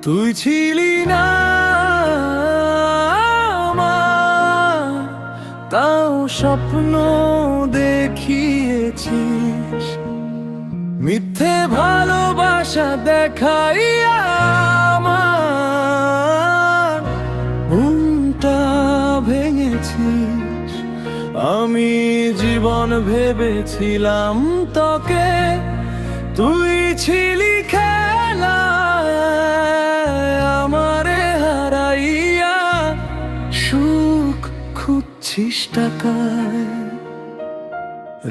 তুই ছিলি না আমার, তাও স্বপ্ন দেখিয়েছিস। মিথ্যে ভালোবাসা দেখাইয়া আমার মনটা ভেঙেছিস। আমি জীবন ভেবেছিলাম তোকে, তুই ছিলি খেলা। আমারে হারাইয়া সুখ খুঁজছিস টাকায়।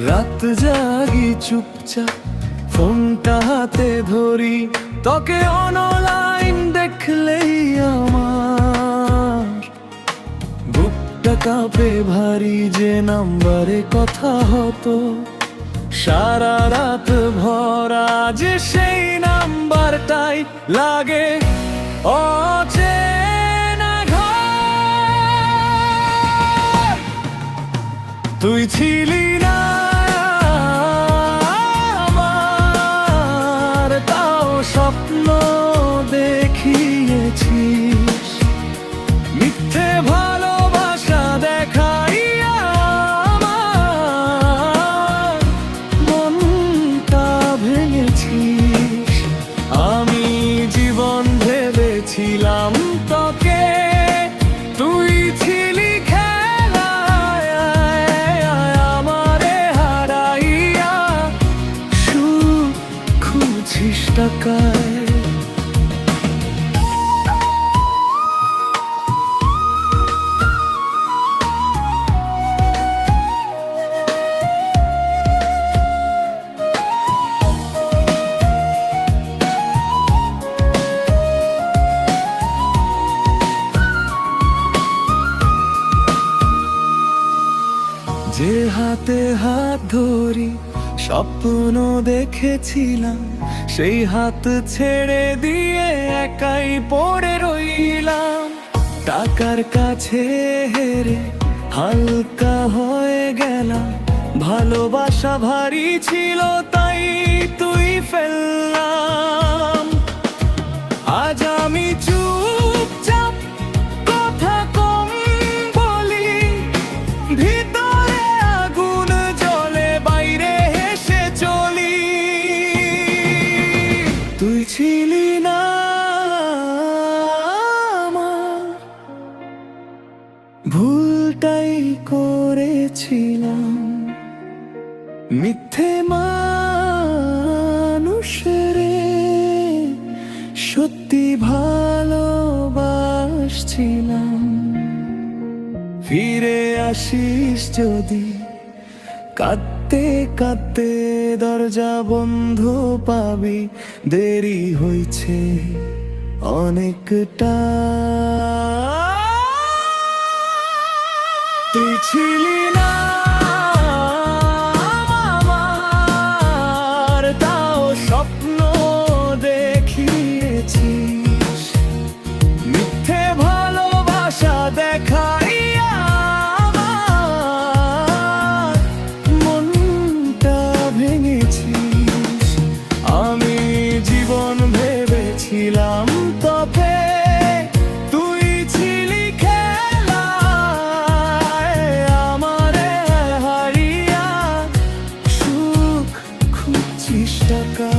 রাত জাগি চুপচাপ, ফোনটা হাতে ধরি, তোকে অনলাইন দেখলেই আমার বুকটা কাঁপে ভারী। যে নাম্বারে কথা হতো সারা রাত ভরা, যে সেই নাম্বারটাই লাগে অচেনা ঘর। তুই ছিলি না আমার, তাও স্বপ্ন দেখিয়েছিস। মিথ্যে ভালোবাসা দেখাইয়া আমার মনটা ভেঙেছিস। আমি জীবন ভেবেছিলাম তোকে, তুই ছিলি খেলা। আমারে হারাইয়া সুখ খুঁজছিস টাকায়। যে হাতে হাত ধরি স্বপ্ন দেখেছিলাম, সেই হাত ছেড়ে দিয়ে একাই পড়ে রইলাম। টাকার কাছে হেরে হালকা হয়ে গেলাম, ভালোবাসা ভারী ছিল তাই তুই ফেললাম। আজ আমি চুপচাপ, কথা কম বলি, ভিতরে আগুন জ্বলে বাইরে হেসে চলি। তুই ছিলি না আমার, ভুলটাই করেছিলাম। মিথ্যে মানুষরে সত্যি ভালোবাসছিলাম। ফিরে আসিস যদি, কাঁদতে কাঁদতে দরজা বন্ধ পাবি। দেরি হয়েছে অনেকটা। তুই ছিলি না আমার, তাও স্বপ্ন দেখিয়েছিস। মিথ্যে ভালোবাসা দেখাইয়া আমার মনটা ভেঙেছিস। আমি জীবন ভেবেছিলাম তোকে, তুই ছিলি খেলা। আমারে হারিয়া সুখ খুঁজছিস টাকা।